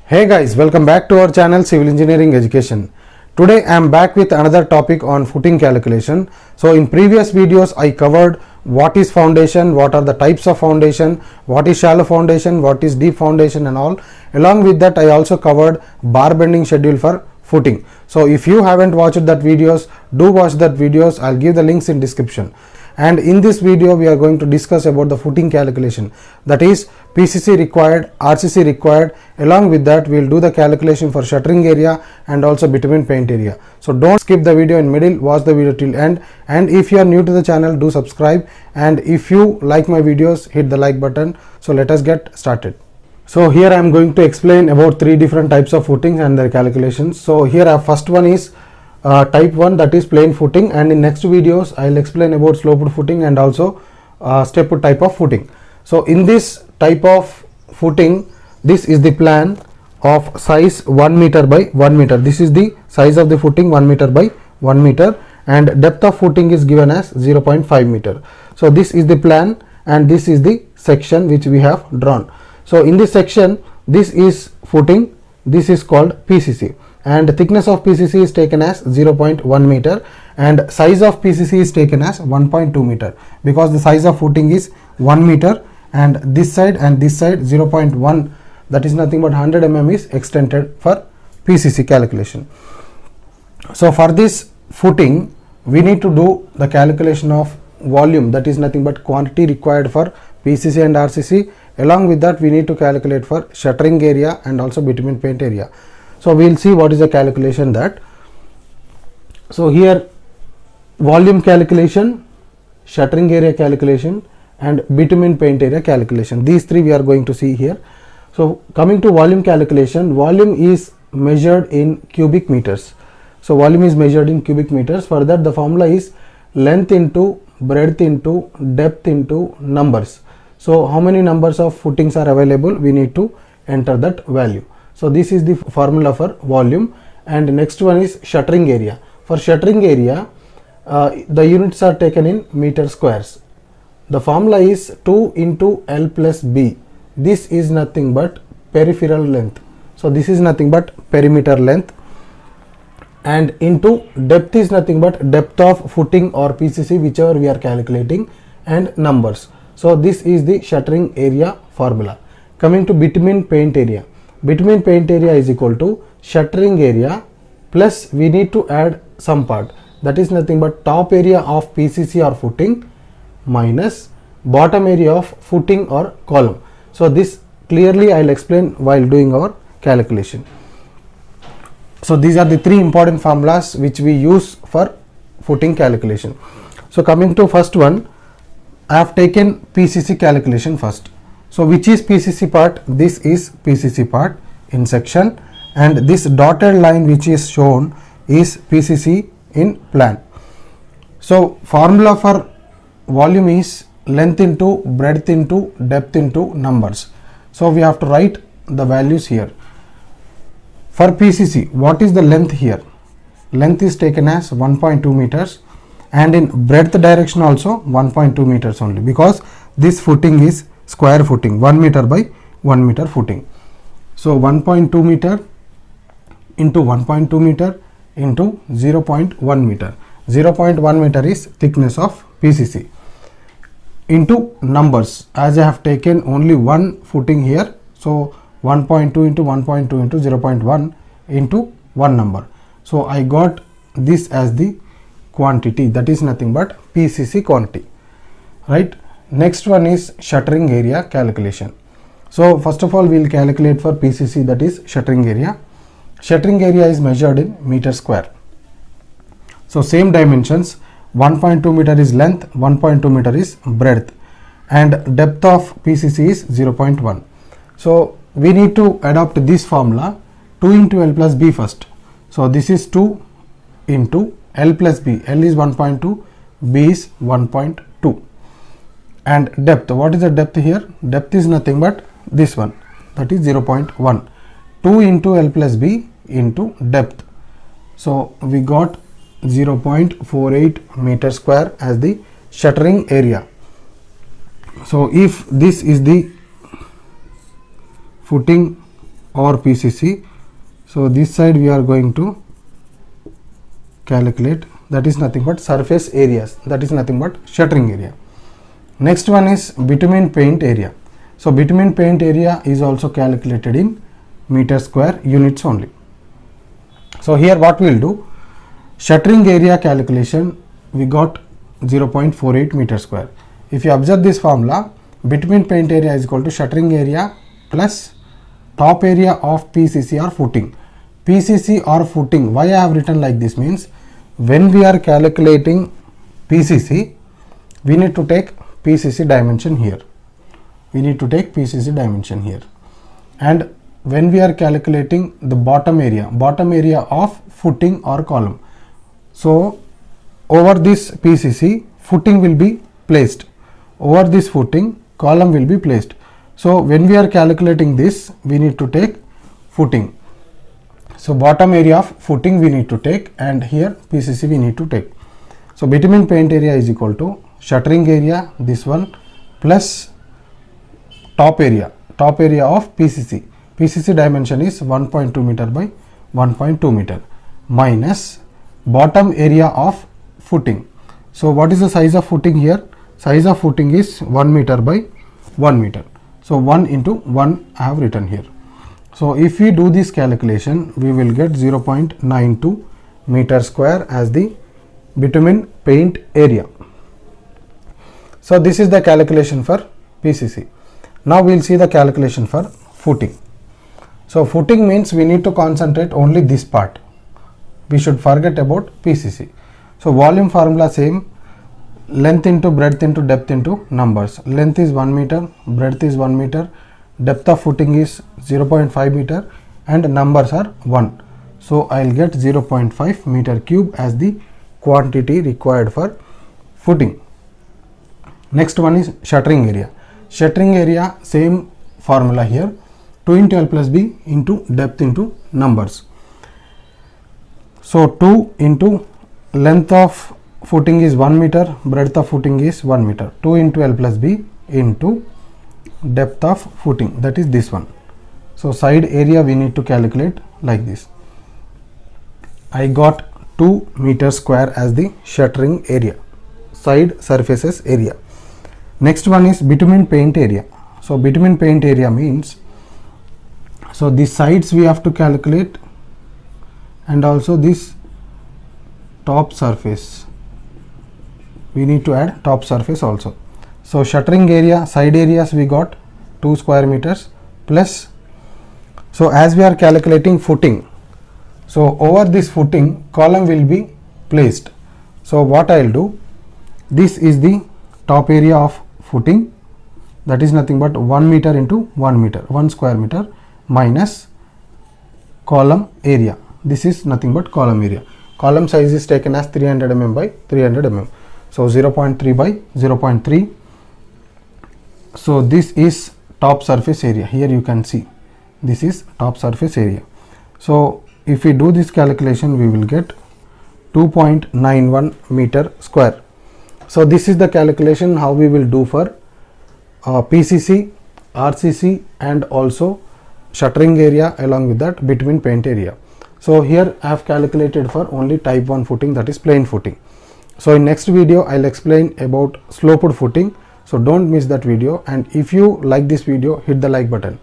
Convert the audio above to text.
Hey guys, welcome back to our channel Civil Engineering Education. Today I am back with another topic on footing calculation. So in previous videos I covered what is foundation, what are the types of foundation, what is shallow foundation, what is deep foundation and all. Along with that I also covered bar bending schedule for footing. So if you haven't watched that videos, do watch that videos. I'll give the links in description. And in this video we are going to discuss about the footing calculation, that is PCC required, RCC required. Along with that we will do the calculation for shuttering area and also bitumen paint area. So don't skip the video in middle, watch the video till end, and if you are new to the channel, do subscribe, and if you like my videos, hit the like button. So let us get started. So here I am going to explain about three different types of footings and their calculations. So here our first one is type 1, that is plain footing, and in next videos I will explain about sloped footing and also stepped type of footing. So in this type of footing, this is the plan of size 1 meter by 1 meter. This is the size of the footing, 1 meter by 1 meter, and depth of footing is given as 0.5 meter. So this is the plan and this is the section which we have drawn. So in this section, this is footing, this is called PCC, and thickness of PCC is taken as 0.1 meter and size of PCC is taken as 1.2 meter, because the size of footing is 1 meter and this side 0.1, that is nothing but 100 mm is extended for PCC calculation. So for this footing we need to do the calculation of volume, that is nothing but quantity required for PCC and RCC. Along with that we need to calculate for shuttering area and also bitumen paint area. So we will see what is the calculation that. So here volume calculation, shuttering area calculation and bitumen paint area calculation, these three we are going to see here. So coming to volume calculation, volume is measured in cubic meters. So volume is measured in cubic meters. For that the formula is length into breadth into depth into numbers. So how many numbers of footings are available, we need to enter that value. So this is the formula for volume. And next one is shuttering area. For shuttering area the units are taken in meter squares. The formula is 2 into L plus B. This is nothing but peripheral length. So this is nothing but perimeter length, and into depth is nothing but depth of footing or PCC, whichever we are calculating, and numbers. So this is the shuttering area formula. Coming to bitumen paint area. Bitumen paint area is equal to shuttering area plus we need to add some part, that is nothing but top area of PCC or footing minus bottom area of footing or column. So this clearly I will explain while doing our calculation. So these are the three important formulas which we use for footing calculation. So coming to first one, I have taken PCC calculation first. So which is PCC part? This is PCC part in section, and this dotted line which is shown is PCC in plan. So formula for volume is length into breadth into depth into numbers. So we have to write the values here. For PCC, what is the length here? Length is taken as 1.2 meters, and in breadth direction also 1.2 meters only, because this footing is square footing, 1 meter by 1 meter footing. So 1.2 meter into 1.2 meter into 0.1 meter. 0.1 meter is thickness of PCC. Into numbers, as I have taken only one footing here, so 1.2 into 1.2 into 0.1 into one number. So I got this as the quantity, that is nothing but PCC quantity, right? Next one is shuttering area calculation. So first of all we will calculate for PCC, that is shuttering area. Shuttering area is measured in meter square. So same dimensions, 1.2 meter is length, 1.2 meter is breadth, and depth of PCC is 0.1. So we need to adopt this formula, 2 into L plus B first. So this is 2 into L plus B. L is 1.2, B is 1.2. And depth, what is the depth here? Depth is nothing but this one, that is 0.1. 2 into L plus B into depth. So we got 0.48 meter square as the shuttering area. So if this is the footing or PCC. So this side we are going to calculate, that is nothing but surface areas, that is nothing but shuttering area. Next one is bitumen paint area. So bitumen paint area is also calculated in meter square units only. So here what we will do, shuttering area calculation, we got 0.48 meter square. If you observe this formula, bitumen paint area is equal to shuttering area plus top area of PCC or footing. PCC or footing, why I have written like this means, when we are calculating PCC, we need to take PCC dimension here. We need to take PCC dimension here. And when we are calculating the bottom area of footing or column, so over this PCC, footing will be placed. Over this footing, column will be placed. So when we are calculating this, we need to take footing. So bottom area of footing we need to take, and here PCC we need to take. So bitumen paint area is equal to shuttering area, this one, plus top area of PCC. PCC dimension is 1.2 meter by 1.2 meter minus bottom area of footing. So what is the size of footing here? Size of footing is 1 meter by 1 meter. So 1 into 1 I have written here. So if we do this calculation, we will get 0.92 meter square as the bitumen paint area. So this is the calculation for PCC. Now we will see the calculation for footing. So footing means we need to concentrate only this part. We should forget about PCC. So volume formula same, length into breadth into depth into numbers. Length is 1 meter, breadth is 1 meter, depth of footing is 0.5 meter and numbers are 1. So I will get 0.5 meter cube as the quantity required for footing. Next one is shuttering area. Shuttering area, same formula here, 2 into L plus B into depth into numbers. So 2 into length of footing is 1 meter, breadth of footing is 1 meter. 2 into L plus B into depth of footing, that is this one. So side area we need to calculate like this. I got 2 meter square as the shuttering area, side surfaces area. Next one is bitumen paint area. So bitumen paint area means, so these sides we have to calculate and also this top surface, we need to add top surface also. So shuttering area, side areas we got 2 square meters plus, so as we are calculating footing, so over this footing column will be placed. So what I will do, this is the top area of footing, that is nothing but 1 meter into 1 meter, 1 square meter minus column area. This is nothing but column area. Column size is taken as 300 mm by 300 mm. So 0.3 by 0.3. So this is top surface area. Here you can see this is top surface area. So if we do this calculation, we will get 2.91 meter square. So this is the calculation how we will do for PCC, RCC and also shuttering area, along with that bitumen paint area. So here I have calculated for only type 1 footing, that is plain footing. So in next video I will explain about sloped footing. So don't miss that video, and if you like this video, hit the like button.